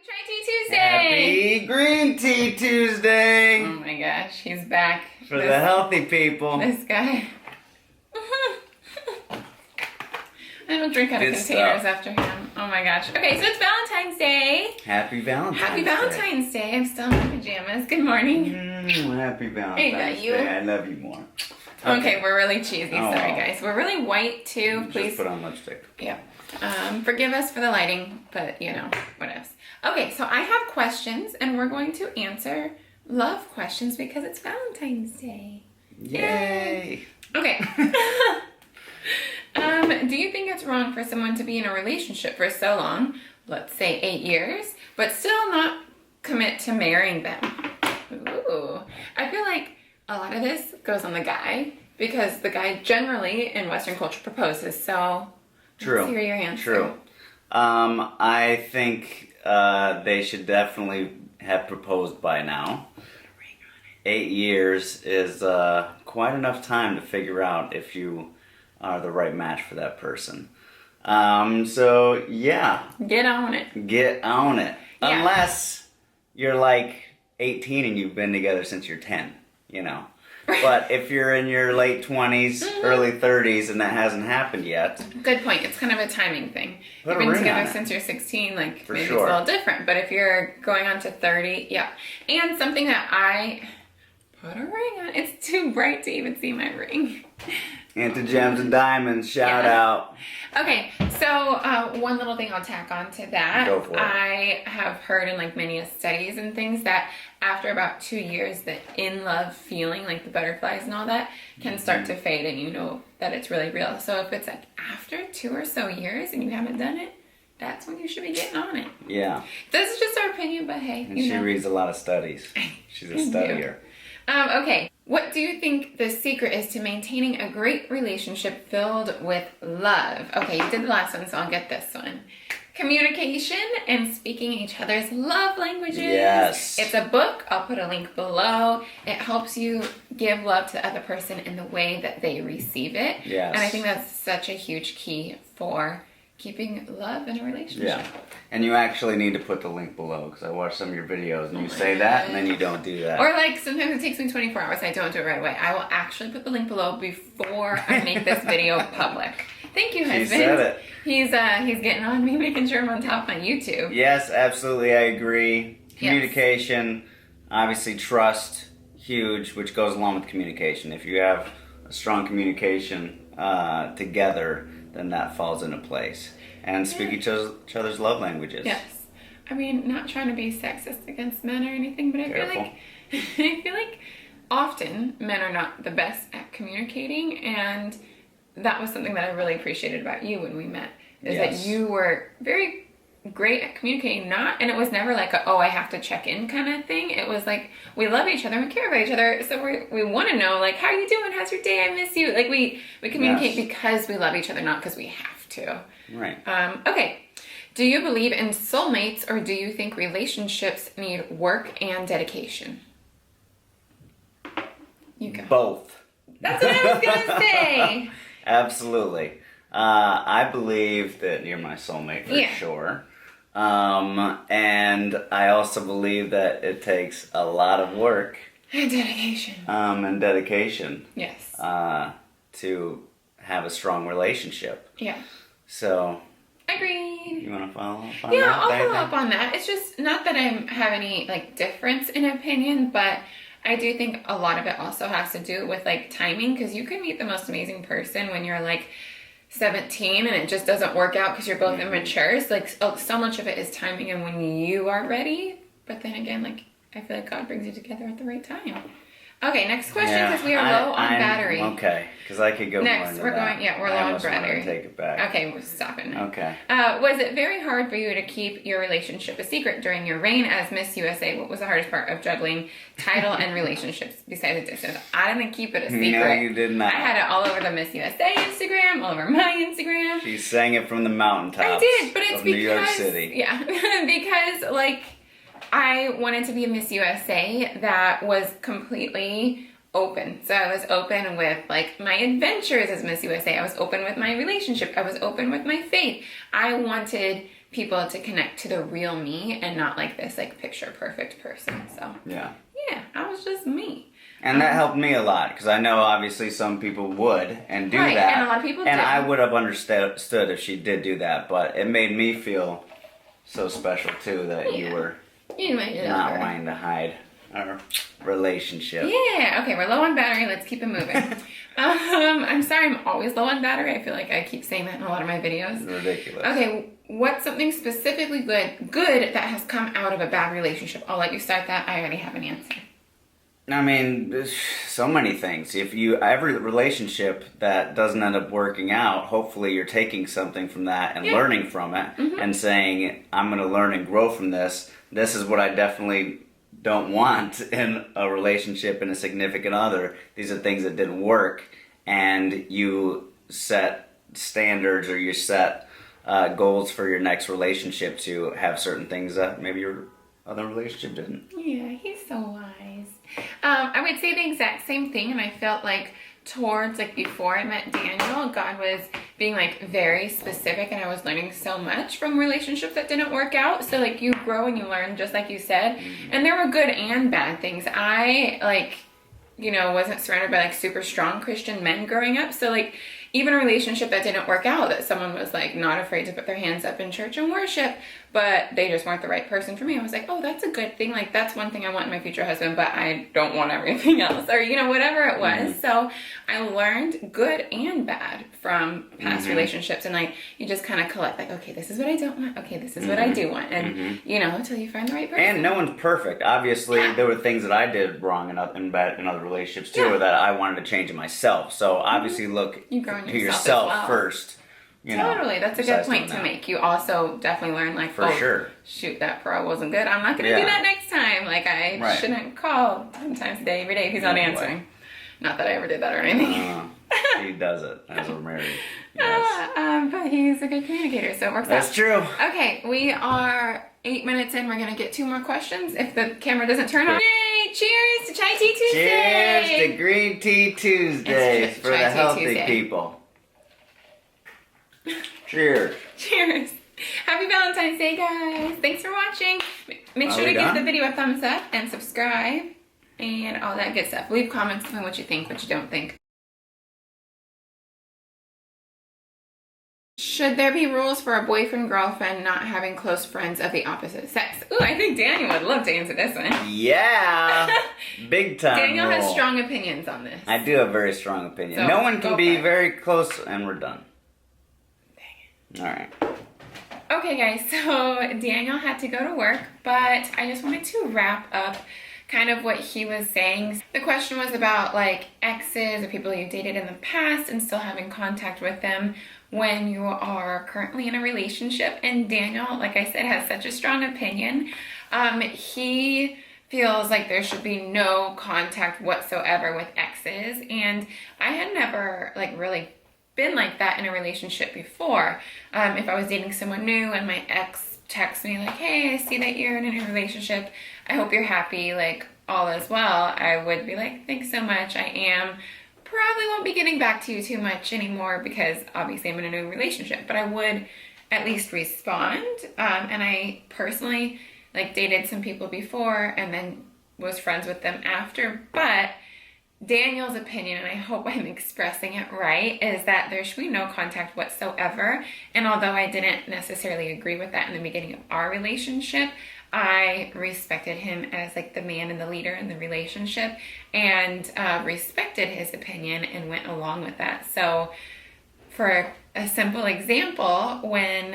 Try Tea Tuesday! Happy Green Tea Tuesday! Oh my gosh, he's back. For the healthy people. This guy. I don't drink out of Good containers stuff. after him. Oh my gosh. Okay, so it's Valentine's Day. Happy Valentine's Happy Day. Valentine's Day. I'm still in my pajamas. Good morning. Happy Valentine's you. Day. I love you more. Okay, we're really cheesy. Oh. Sorry, guys. We're really white, too. Please. Just put on lipstick. Yeah. Forgive us for the lighting, but you know, what else? Okay, so I have questions, and we're going to answer love questions because it's Valentine's Day. Yay! Okay. Do you think it's wrong for someone to be in a relationship for so long, let's say 8 years, but still not commit to marrying them? Ooh. I feel like a lot of this goes on the guy because the guy generally in Western culture proposes, so True. let's hear your answer. True. I think they should definitely have proposed by now. 8 years is quite enough time to figure out if you are the right match for that person. So yeah. Get on it. Get on it. Yeah. Unless you're like 18 and you've been together since you're 10, you know. But if you're in your late 20s, early 30s, and that hasn't happened yet. Good point. It's kind of a timing thing. Put You've a been ring together on it. since you're 16, like For maybe sure. it's a little different. But if you're going on to 30, yeah. And something that I put a ring on. It's too bright to even see my ring. Into Gems and Diamonds, shout Yeah. out. Okay, so one little thing I'll tack on to that. Go for it. I have heard in like many studies and things that after about 2 years, the in-love feeling, like the butterflies and all that, can start to fade and you know that it's really real. So if it's like after 2 or so years and you haven't done it, that's when you should be getting on it. Yeah. This is just our opinion, but hey, And you she know. reads a lot of studies. She's a I do. studier. Okay, what do you think the secret is to maintaining a great relationship filled with love? Okay, you did the last one, so I'll get this one. Communication and speaking each other's love languages. Yes. It's a book. I'll put a link below. It helps you give love to the other person in the way that they receive it. Yes. And I think that's such a huge key for keeping love in a relationship. Yeah. And you actually need to put the link below because I watched some of your videos and you say that and then you don't do that. Or like sometimes it takes me 24 hours. I don't do it right away. I will actually put the link below before I make this video public. Thank you, husband. She said it. He's getting on me, making sure I'm on top of my YouTube. Yes, absolutely, I agree. Communication, obviously trust, huge, which goes along with communication. If you have a strong communication together, then that falls into place. And speak each other's love languages. Yes. I mean, not trying to be sexist against men or anything, but I feel like often men are not the best at communicating, and that was something that I really appreciated about you when we met, is that you were very great at communicating, and it was never like I have to check in kind of thing. It was like, we love each other, we care about each other, so we want to know, like, how are you doing? How's your day? I miss you. Like, we communicate because we love each other, not because we have to. Right. Okay. Do you believe in soulmates, or do you think relationships need work and dedication? You go. Both. That's what I was gonna say. Absolutely. I believe that you're my soulmate for sure. And I also believe that it takes a lot of work. And dedication. And dedication. Yes. To have a strong relationship. Yeah. So. Agreed. You want to follow up on that? Yeah, I'll follow up on that. It's just not that I have any like difference in opinion, but I do think a lot of it also has to do with like timing, because you can meet the most amazing person when you're like 17 and it just doesn't work out because you're both immature. So like so much of it is timing and when you are ready. But then again, like I feel like God brings you together at the right time. Okay, next question, because we are low on battery. Okay, because I could go next, more into that. we're low on battery. Take it back. Okay, we're stopping now. Okay. Was it very hard for you to keep your relationship a secret during your reign as Miss USA? What was the hardest part of juggling title and relationships besides the distance? I didn't keep it a secret. No, you did not. I had it all over the Miss USA Instagram, all over my Instagram. She sang it from the mountaintops. I did, but it's of because New York City. Yeah, because like I wanted to be a Miss USA that was completely open. So I was open with like my adventures as Miss USA. I was open with my relationship. I was open with my faith. I wanted people to connect to the real me and not like this like picture perfect person. So yeah, I was just me. And that helped me a lot, because I know obviously some people would and do that. And a lot of people and do. I would have understood if she did do that, but it made me feel so special too that you were not wanting to hide our relationship. Yeah, okay, we're low on battery. Let's keep it moving. I'm sorry, I'm always low on battery. I feel like I keep saying that in a lot of my videos. Ridiculous. Okay, what's something specifically good that has come out of a bad relationship? I'll let you start that. I already have an answer. I mean, there's so many things. Every relationship that doesn't end up working out, hopefully you're taking something from that and learning from it and saying, I'm going to learn and grow from this. This is what I definitely don't want in a relationship and a significant other. These are things that didn't work, and you set standards or you set goals for your next relationship to have certain things that maybe your other relationship didn't. Yeah, he's so wise. I would say the exact same thing, and I felt like towards like before I met Daniel, God was being like very specific, and I was learning so much from relationships that didn't work out. So like you grow and you learn, just like you said, and there were good and bad things. I wasn't surrounded by like super strong Christian men growing up, so like even a relationship that didn't work out, that someone was like not afraid to put their hands up in church and worship, but they just weren't the right person for me. I was like, oh, that's a good thing. Like that's one thing I want in my future husband, but I don't want everything else, or whatever it was. So I learned good and bad from past relationships, and like you just kind of collect like, okay, this is what I don't want. Okay, this is what I do want, and until you find the right person. And no one's perfect. Obviously, there were things that I did wrong in other relationships too, or that I wanted to change in myself. So obviously, look to yourself first. Totally, that's a good point to make. You also definitely learn like, shoot, that pro wasn't good. I'm not going to do that next time. Like I shouldn't call 10 times a day, every day if he's not answering. Not that I ever did that or anything. He does it as we're married. Yes. But he's a good communicator, so it works out. That's true. Okay, we are 8 minutes in. We're going to get 2 more questions if the camera doesn't turn on. Yay! Cheers to Chai Tea Tuesday! Cheers to Green Tea Tuesdays for the healthy people. Cheers. Cheers. Happy Valentine's Day, guys. Thanks for watching. Make sure to give the video a thumbs up and subscribe and all that good stuff. Leave comments on what you think, what you don't think. Should there be rules for a boyfriend-girlfriend not having close friends of the opposite sex? Ooh, I think Daniel would love to answer this one. Yeah. Big time. Daniel has strong opinions on this. I do have very strong opinions. So, no one can be very close, and we're done. All right. Okay, guys, so Daniel had to go to work, but I just wanted to wrap up kind of what he was saying. The question was about like exes or people you've dated in the past and still having contact with them when you are currently in a relationship. And Daniel, like I said, has such a strong opinion. He feels like there should be no contact whatsoever with exes, and I had never like really been like that in a relationship before. If I was dating someone new and my ex texts me like, hey, I see that you're in a relationship, I hope you're happy, like all is well, I would be like, thanks so much, I am. Probably won't be getting back to you too much anymore because obviously I'm in a new relationship, but I would at least respond. And I personally like dated some people before and then was friends with them after, but Daniel's opinion, and I hope I'm expressing it right, is that there should be no contact whatsoever. And although I didn't necessarily agree with that in the beginning of our relationship, I respected him as like the man and the leader in the relationship, and respected his opinion and went along with that. So for a simple example, when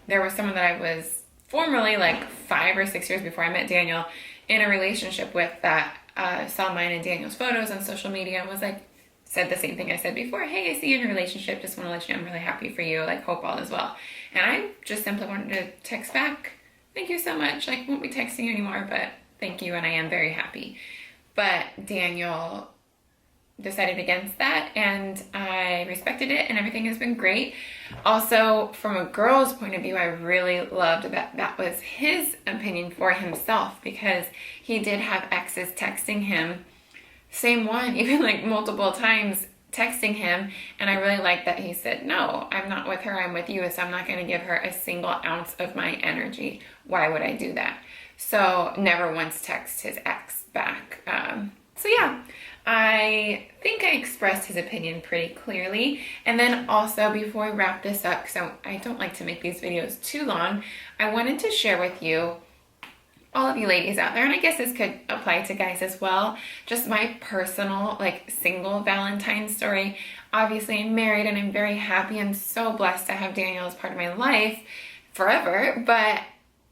there was someone that I was formerly, like 5 or 6 years before I met Daniel, in a relationship with, that saw mine and Daniel's photos on social media and was like, said the same thing I said before, hey, I see you in a relationship, just want to let you know I'm really happy for you, like hope all is well. And I just simply wanted to text back, thank you so much, like won't be texting you anymore, but thank you and I am very happy. But Daniel decided against that, and I respected it, and everything has been great. Also, from a girl's point of view, I really loved that that was his opinion for himself, because he did have exes texting him, same one, even like multiple times, texting him, and I really liked that he said, no, I'm not with her, I'm with you, so I'm not going to give her a single ounce of my energy. Why would I do that? So never once text his ex back. So yeah, I think I expressed his opinion pretty clearly. And then also, before I wrap this up, because I don't like to make these videos too long, I wanted to share with you, all of you ladies out there, and I guess this could apply to guys as well, just my personal, like, single Valentine story. Obviously, I'm married and I'm very happy. I'm so blessed to have Daniel as part of my life forever, but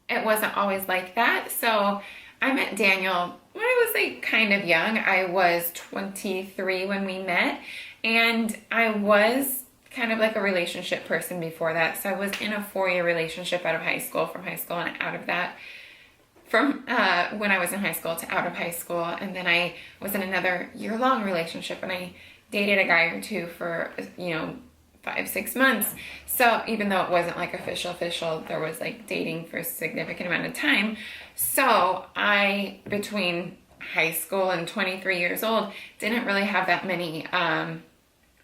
it wasn't always like that. So I met Daniel when I was like kind of young. I was 23 when we met, and I was kind of like a relationship person before that. So I was in a 4-year relationship out of high school, from high school and out of that, from when I was in high school to out of high school. And then I was in another year-long relationship, and I dated a guy or two for, 5-6 months. So even though it wasn't like official, there was like dating for a significant amount of time. So I, between high school and 23 years old, didn't really have that many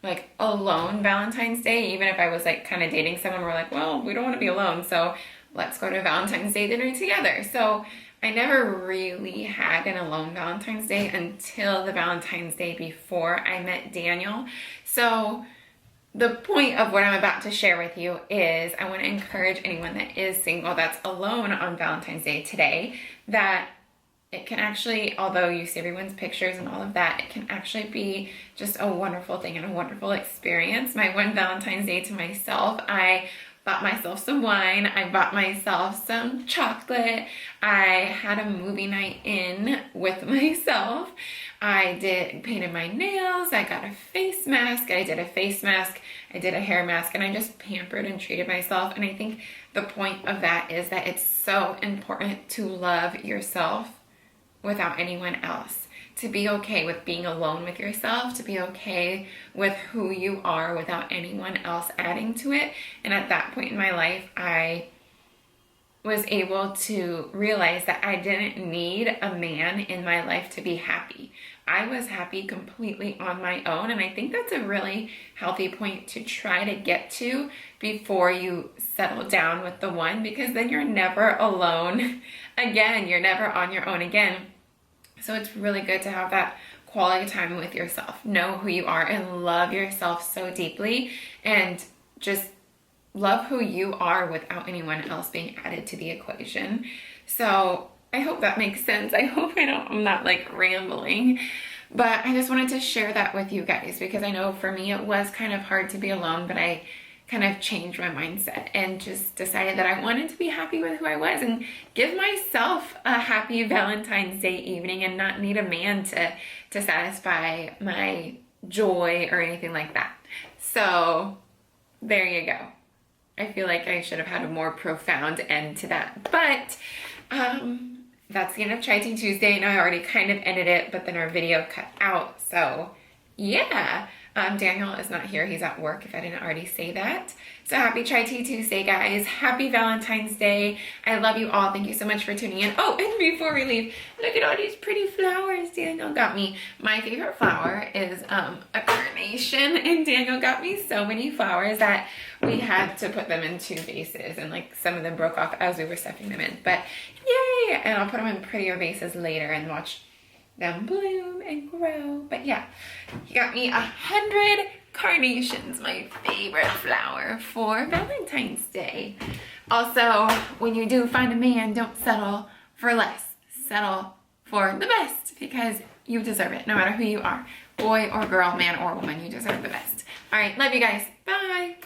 like alone Valentine's Day. Even if I was like kind of dating someone, we're like, well, we don't want to be alone, so let's go to Valentine's Day dinner together. So I never really had an alone Valentine's Day until the Valentine's Day before I met Daniel. So the point of what I'm about to share with you is I want to encourage anyone that is single, that's alone on Valentine's Day today, that it can actually, although you see everyone's pictures and all of that, it can actually be just a wonderful thing and a wonderful experience. My one Valentine's Day to myself, I bought myself some wine, I bought myself some chocolate, I had a movie night in with myself, I painted my nails, I got a face mask, I did a face mask, I did a hair mask, and I just pampered and treated myself. And I think the point of that is that it's so important to love yourself without anyone else, to be okay with being alone with yourself, to be okay with who you are without anyone else adding to it. And at that point in my life, I was able to realize that I didn't need a man in my life to be happy. I was happy completely on my own, and I think that's a really healthy point to try to get to before you settle down with the one, because then you're never alone again. You're never on your own again. So it's really good to have that quality time with yourself. Know who you are and love yourself so deeply, and just love who you are without anyone else being added to the equation. So I hope that makes sense. I hope I'm not like rambling, but I just wanted to share that with you guys, because I know for me it was kind of hard to be alone, but I kind of changed my mindset and just decided that I wanted to be happy with who I was and give myself a happy Valentine's Day evening and not need a man to satisfy my joy or anything like that. So there you go. I feel like I should have had a more profound end to that, but that's the end of Chai Tea Tuesday, and I already kind of ended it, but then our video cut out. So yeah, Daniel is not here. He's at work, if I didn't already say that. So happy Chai Tea Tuesday, guys. Happy Valentine's Day. I love you all. Thank you so much for tuning in. Oh, and before we leave, look at all these pretty flowers Daniel got me. My favorite flower is a carnation, and Daniel got me so many flowers that we had to put them in 2 vases, and like some of them broke off as we were stuffing them in. But yay! And I'll put them in prettier vases later and watch them bloom and grow. But yeah, he got me 100 carnations, my favorite flower, for Valentine's Day. Also, when you do find a man, don't settle for less. Settle for the best, because you deserve it, no matter who you are. Boy or girl, man or woman, you deserve the best. All right, love you guys. Bye.